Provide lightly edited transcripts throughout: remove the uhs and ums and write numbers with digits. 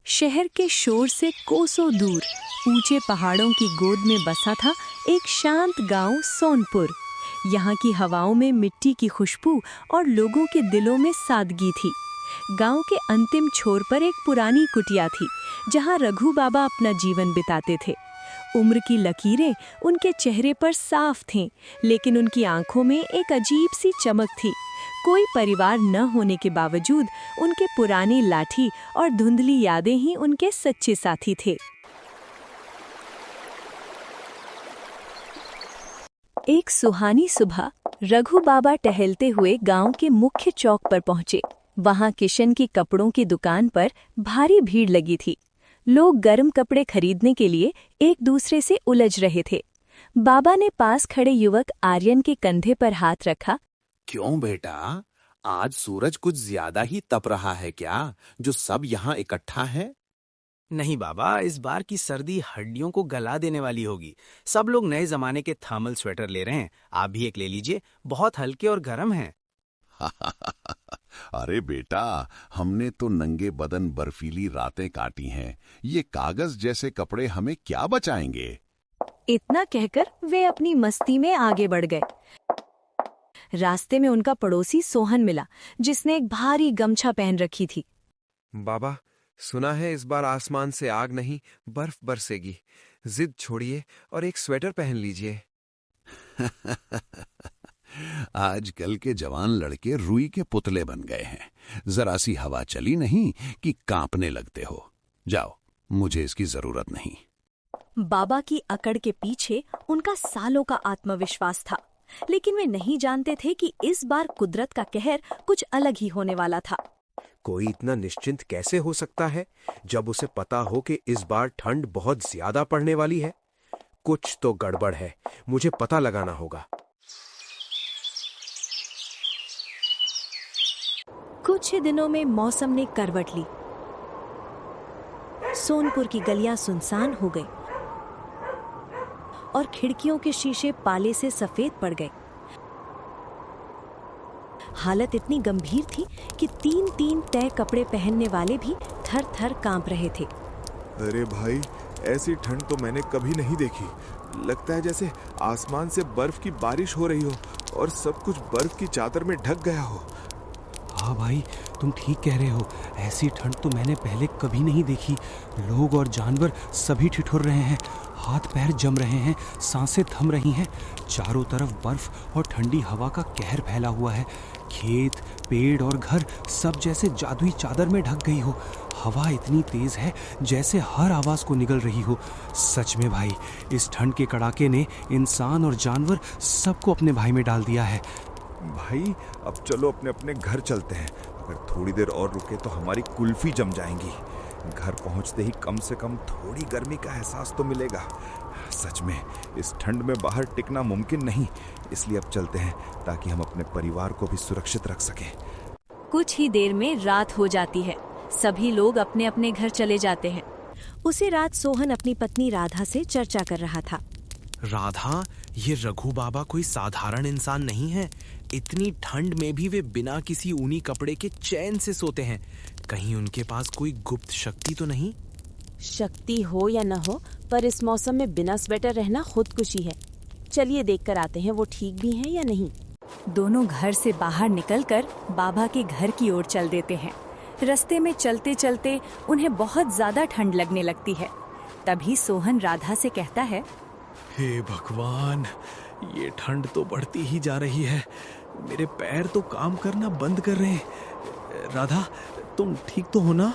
शहर के शोर से कोसों दूर ऊंचे पहाड़ों की गोद में बसा था एक शांत गांव सोनपुर। यहाँ की हवाओं में मिट्टी की खुशबू और लोगों के दिलों में सादगी थी। गांव के अंतिम छोर पर एक पुरानी कुटिया थी जहाँ रघु बाबा अपना जीवन बिताते थे। उम्र की लकीरें उनके चेहरे पर साफ थीं, लेकिन उनकी आंखों में एक अजीब सी चमक थी। कोई परिवार न होने के बावजूद उनके पुरानी लाठी और धुंधली यादें ही उनके सच्चे साथी थे। एक सुहानी सुबह रघु बाबा टहलते हुए गांव के मुख्य चौक पर पहुंचे। वहां किशन की कपड़ों की दुकान पर भारी भीड़ लगी थी। लोग गर्म कपड़े खरीदने के लिए एक दूसरे से उलझ रहे थे। बाबा ने पास खड़े युवक आर्यन के कंधे पर हाथ रखा। क्यों बेटा, आज सूरज कुछ ज्यादा ही तप रहा है क्या, जो सब यहाँ इकट्ठा है? नहीं बाबा, इस बार की सर्दी हड्डियों को गला देने वाली होगी। सब लोग नए जमाने के थर्मल स्वेटर ले रहे हैं। आप भी एक ले लीजिए, बहुत हल्के और गर्म हैं। अरे बेटा, हमने तो नंगे बदन बर्फीली रातें काटी हैं। ये कागज जैसे कपड़े हमें क्या बचाएंगे? इतना कहकर वे अपनी मस्ती में आगे बढ़ गए। रास्ते में उनका पड़ोसी सोहन मिला, जिसने एक भारी गमछा पहन रखी थी। बाबा, सुना है इस बार आसमान से आग नहीं बर्फ बरसेगी। जिद छोड़िए और एक स्वेटर पहन लीजिए। आजकल के जवान लड़के रुई के पुतले बन गए हैं। जरा सी हवा चली नहीं कि कांपने लगते हो। जाओ, मुझे इसकी जरूरत नहीं। बाबा की अकड़ के पीछे उनका सालों का आत्मविश्वास था, लेकिन वे नहीं जानते थे कि इस बार कुदरत का कहर कुछ अलग ही होने वाला था। कोई इतना निश्चिंत कैसे हो सकता है जब उसे पता हो कि इस बार ठंड बहुत ज्यादा पड़ने वाली है? कुछ तो गड़बड़ है, मुझे पता लगाना होगा। कुछ ही दिनों में मौसम ने करवट ली। सोनपुर की गलियां सुनसान हो गई और खिड़कियों के शीशे पाले से सफेद पड़ गए। हालत इतनी गंभीर थी कि तीन तीन तय कपड़े पहनने वाले भी थर थर कांप रहे थे। अरे भाई, ऐसी ठंड तो मैंने कभी नहीं देखी। लगता है जैसे आसमान से बर्फ की बारिश हो रही हो और सब कुछ बर्फ की चादर में ढक गया हो। हाँ भाई, तुम ठीक कह रहे हो। ऐसी ठंड तो मैंने पहले कभी नहीं देखी। लोग और जानवर सभी ठिठुर रहे हैं, हाथ पैर जम रहे हैं, सांसें थम रही हैं। चारों तरफ बर्फ और ठंडी हवा का कहर फैला हुआ है। खेत, पेड़ और घर सब जैसे जादुई चादर में ढक गई हो। हवा इतनी तेज है जैसे हर आवाज को निगल रही हो। सच में भाई, इस ठंड के कड़ाके ने इंसान और जानवर सबको अपने भाई में डाल दिया है। भाई, अब चलो अपने अपने घर चलते हैं। अगर थोड़ी देर और रुके तो हमारी कुल्फी जम जाएंगी। घर पहुंचते ही कम से कम थोड़ी गर्मी का एहसास तो मिलेगा। सच में इस ठंड में बाहर टिकना मुमकिन नहीं, इसलिए अब चलते हैं ताकि हम अपने परिवार को भी सुरक्षित रख सकें। कुछ ही देर में रात हो जाती है। सभी लोग अपने अपने घर चले जाते हैं। उसी रात सोहन अपनी पत्नी राधा से चर्चा कर रहा था। राधा, ये रघु बाबा कोई साधारण इंसान नहीं है। इतनी ठंड में भी वे बिना किसी ऊनी कपड़े के चैन से सोते हैं। कहीं उनके पास कोई गुप्त शक्ति तो नहीं? शक्ति हो या न हो, पर इस मौसम में बिना स्वेटर रहना खुदकुशी है। चलिए देखकर आते हैं वो ठीक भी हैं या नहीं। दोनों घर से बाहर निकलकर बाबा के घर की ओर चल देते हैं। रास्ते में चलते चलते उन्हें बहुत ज्यादा ठंड लगने लगती है। तभी सोहन राधा से कहता है, हे भगवान, ये ठंड तो बढ़ती ही जा रही है। मेरे पैर तो काम करना बंद कर रहे हैं। राधा, तुम ठीक तो हो ना?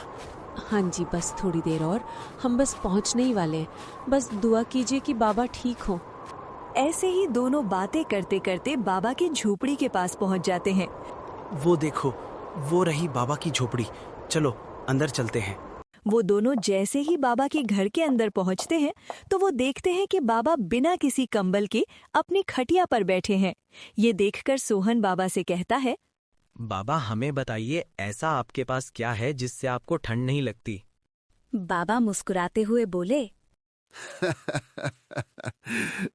हाँ जी, बस थोड़ी देर और, हम बस पहुंचने ही वाले हैं। बस दुआ कीजिए कि बाबा ठीक हो। ऐसे ही दोनों बातें करते करते बाबा की झोपड़ी के पास पहुंच जाते हैं। वो देखो, वो रही बाबा की झोपड़ी। चलो अंदर चलते हैं। वो दोनों जैसे ही बाबा के घर के अंदर पहुंचते हैं तो वो देखते हैं कि बाबा बिना किसी कंबल के अपनी खटिया पर बैठे हैं। ये देखकर सोहन बाबा से कहता है, बाबा हमें बताइए, ऐसा आपके पास क्या है जिससे आपको ठंड नहीं लगती? बाबा मुस्कुराते हुए बोले,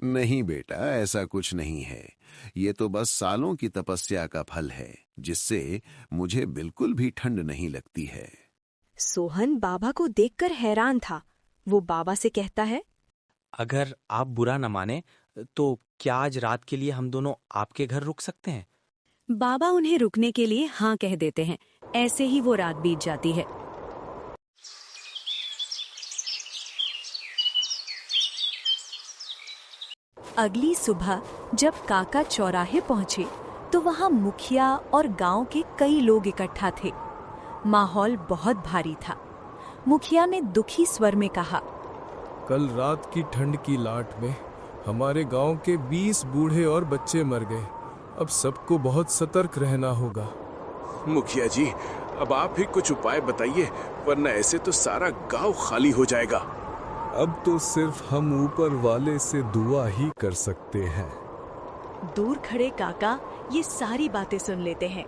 नहीं बेटा, ऐसा कुछ नहीं है। ये तो बस सालों की तपस्या का फल है, जिससे मुझे बिल्कुल भी ठंड नहीं लगती है। सोहन बाबा को देखकर हैरान था। वो बाबा से कहता है, अगर आप बुरा न माने तो क्या आज रात के लिए हम दोनों आपके घर रुक सकते हैं? बाबा उन्हें रुकने के लिए हाँ कह देते हैं। ऐसे ही वो रात बीत जाती है। अगली सुबह जब काका चौराहे पहुंचे तो वहां मुखिया और गांव के कई लोग इकट्ठा थे। माहौल बहुत भारी था। मुखिया ने दुखी स्वर में कहा, कल रात की ठंड की लाट में हमारे गांव के 20 बूढ़े और बच्चे मर गए। अब सबको बहुत सतर्क रहना होगा। मुखिया जी, अब आप ही कुछ उपाय बताइए, वरना ऐसे तो सारा गांव खाली हो जाएगा। अब तो सिर्फ हम ऊपर वाले से दुआ ही कर सकते हैं। दूर खड़े काका ये सारी बातें सुन लेते हैं।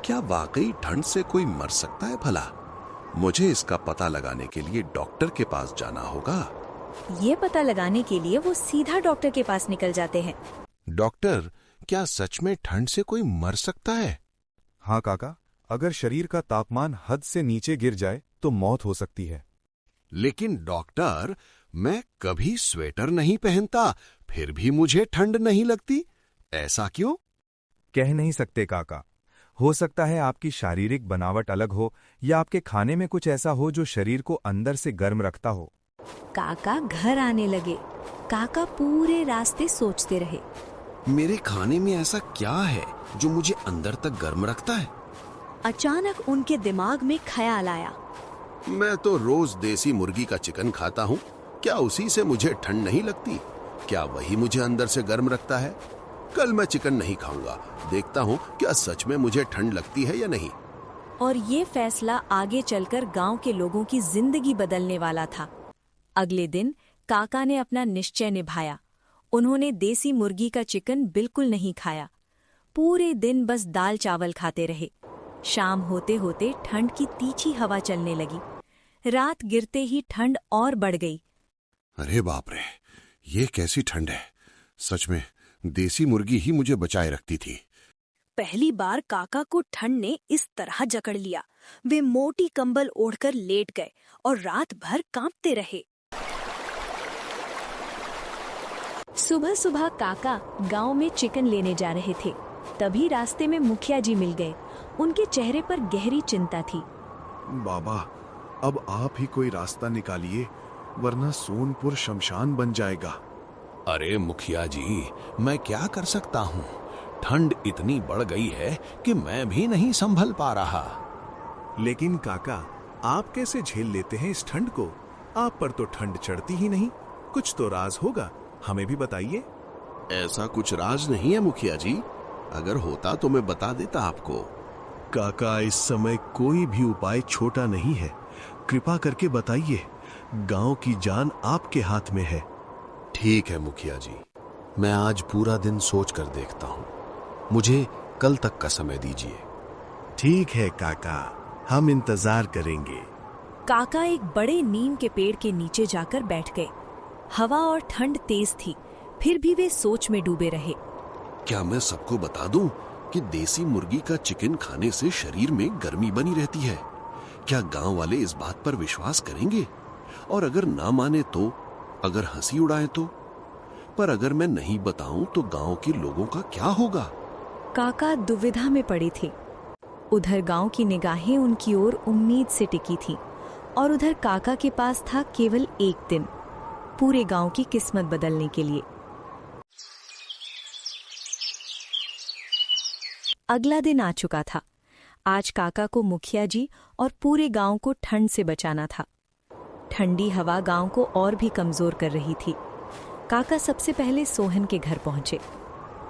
क्या वाकई ठंड से कोई मर सकता है भला? मुझे इसका पता लगाने के लिए डॉक्टर के पास जाना होगा। ये पता लगाने के लिए वो सीधा डॉक्टर के पास निकल जाते हैं। डॉक्टर, क्या सच में ठंड से कोई मर सकता है? हाँ काका, अगर शरीर का तापमान हद से नीचे गिर जाए तो मौत हो सकती है। लेकिन डॉक्टर, मैं कभी स्वेटर नहीं पहनता, फिर भी मुझे ठंड नहीं लगती। ऐसा क्यों? कह नहीं सकते काका। हो सकता है आपकी शारीरिक बनावट अलग हो या आपके खाने में कुछ ऐसा हो जो शरीर को अंदर से गर्म रखता हो। काका घर आने लगे। काका पूरे रास्ते सोचते रहे। मेरे खाने में ऐसा क्या है जो मुझे अंदर तक गर्म रखता है? अचानक उनके दिमाग में ख्याल आया, मैं तो रोज देसी मुर्गी का चिकन खाता हूँ। क्या उसी से मुझे ठंड नहीं लगती? क्या वही मुझे अंदर से गर्म रखता है? कल मैं चिकन नहीं खाऊंगा। देखता हूँ क्या सच में मुझे ठंड लगती है या नहीं। और ये फैसला आगे चलकर गांव के लोगों की जिंदगी बदलने वाला था। अगले दिन काका ने अपना निश्चय निभाया। उन्होंने देसी मुर्गी का चिकन बिल्कुल नहीं खाया। पूरे दिन बस दाल चावल खाते रहे। शाम होते होते ठंड की तीखी हवा चलने लगी। रात गिरते ही ठंड और बढ़ गई। अरे बाप रे, ये कैसी ठंड है! सच में देसी मुर्गी ही मुझे बचाए रखती थी। पहली बार काका को ठंड ने इस तरह जकड़ लिया। वे मोटी कंबल ओढ़कर लेट गए और रात भर कांपते रहे। सुबह सुबह काका गांव में चिकन लेने जा रहे थे। तभी रास्ते में मुखिया जी मिल गए। उनके चेहरे पर गहरी चिंता थी। बाबा, अब आप ही कोई रास्ता निकालिए, वरना सोनपुर शमशान बन जाएगा। अरे मुखिया जी, मैं क्या कर सकता हूँ? ठंड इतनी बढ़ गई है कि मैं भी नहीं संभल पा रहा। लेकिन काका, आप कैसे झेल लेते हैं इस ठंड को? आप पर तो ठंड चढ़ती ही नहीं। कुछ तो राज होगा, हमें भी बताइए। ऐसा कुछ राज नहीं है मुखिया जी। अगर होता तो मैं बता देता आपको। काका, इस समय कोई भी उपाय छोटा नहीं है। कृपा करके बताइए। गांव की जान आपके हाथ में है। ठीक है मुखिया जी, मैं आज पूरा दिन सोच कर देखता हूँ। मुझे कल तक का समय दीजिए। ठीक है काका, हम इंतजार करेंगे। काका एक बड़े नीम के पेड़ के नीचे जाकर बैठ गए। हवा और ठंड तेज थी, फिर भी वे सोच में डूबे रहे। क्या मैं सबको बता दूं कि देसी मुर्गी का चिकन खाने से शरीर में गर्मी बनी रहती है? क्या गांव वाले इस बात पर विश्वास करेंगे? और अगर ना माने तो? अगर हंसी उड़ाए तो? पर अगर मैं नहीं बताऊं तो गांव के लोगों का क्या होगा? काका दुविधा में पड़े थे। उधर गांव की निगाहें उनकी ओर उम्मीद से टिकी थीं, और उधर काका के पास था केवल एक दिन, पूरे गांव की किस्मत बदलने के लिए। अगला दिन आ चुका था। आज काका को मुखिया जी और पूरे गांव को ठंड से बचाना था। ठंडी हवा गांव को और भी कमजोर कर रही थी। काका सबसे पहले सोहन के घर पहुंचे।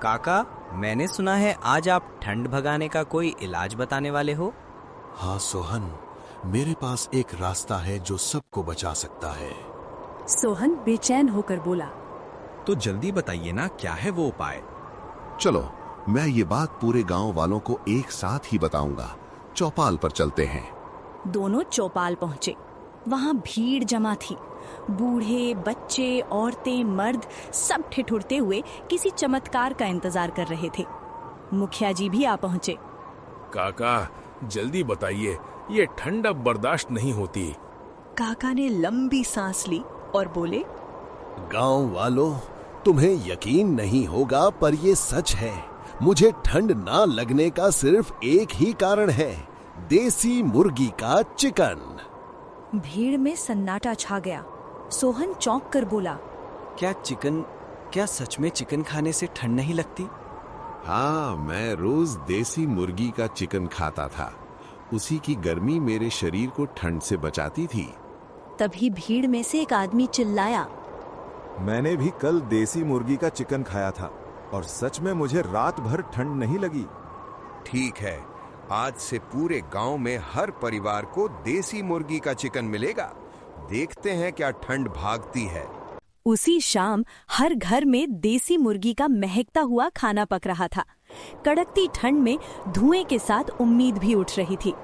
काका, मैंने सुना है आज आप ठंड भगाने का कोई इलाज बताने वाले हो। हाँ सोहन, मेरे पास एक रास्ता है जो सबको बचा सकता है। सोहन बेचैन होकर बोला, तो जल्दी बताइए ना, क्या है वो उपाय? चलो, मैं ये बात पूरे गांव वालों को एक साथ ही बताऊंगा। चौपाल पर चलते हैं। दोनों चौपाल पहुंचे। वहां भीड़ जमा थी। बूढ़े, बच्चे, औरतें, मर्द सब ठिठुरते हुए किसी चमत्कार का इंतजार कर रहे थे। मुखिया जी भी आ पहुंचे। काका, जल्दी बताइए, ये ठंड अब बर्दाश्त नहीं होती। काका ने लंबी सांस ली और बोले, गांव वालों, तुम्हें यकीन नहीं होगा पर ये सच है। मुझे ठंड ना लगने का सिर्फ एक ही कारण है, देसी मुर्गी का चिकन। भीड़ में सन्नाटा छा गया। सोहन चौंक कर बोला, क्या सच में चिकन खाने से ठंड नहीं लगती? हाँ, मैं रोज देसी मुर्गी का चिकन खाता था। उसी की गर्मी मेरे शरीर को ठंड से बचाती थी। तभी भीड़ में से एक आदमी चिल्लाया, मैंने भी कल देसी मुर्गी का चिकन खाया था और सच में मुझे रात भर ठंड नहीं लगी। ठीक है, आज से पूरे गांव में हर परिवार को देसी मुर्गी का चिकन मिलेगा। देखते हैं क्या ठंड भागती है। उसी शाम हर घर में देसी मुर्गी का महकता हुआ खाना पक रहा था। कड़कती ठंड में धुएं के साथ उम्मीद भी उठ रही थी।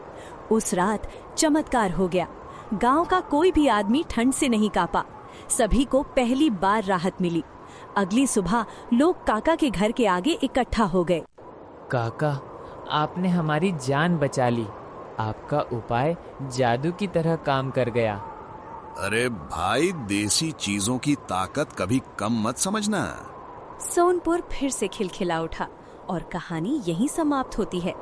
उस रात चमत्कार हो गया। गांव का कोई भी आदमी ठंड से नहीं कांपा। सभी को पहली बार राहत मिली। अगली सुबह लोग काका के घर के आगे इकट्ठा हो गए। काका, आपने हमारी जान बचा ली। आपका उपाय जादू की तरह काम कर गया। अरे भाई, देसी चीजों की ताकत कभी कम मत समझना। सोनपुर फिर से खिलखिला उठा और कहानी यहीं समाप्त होती है।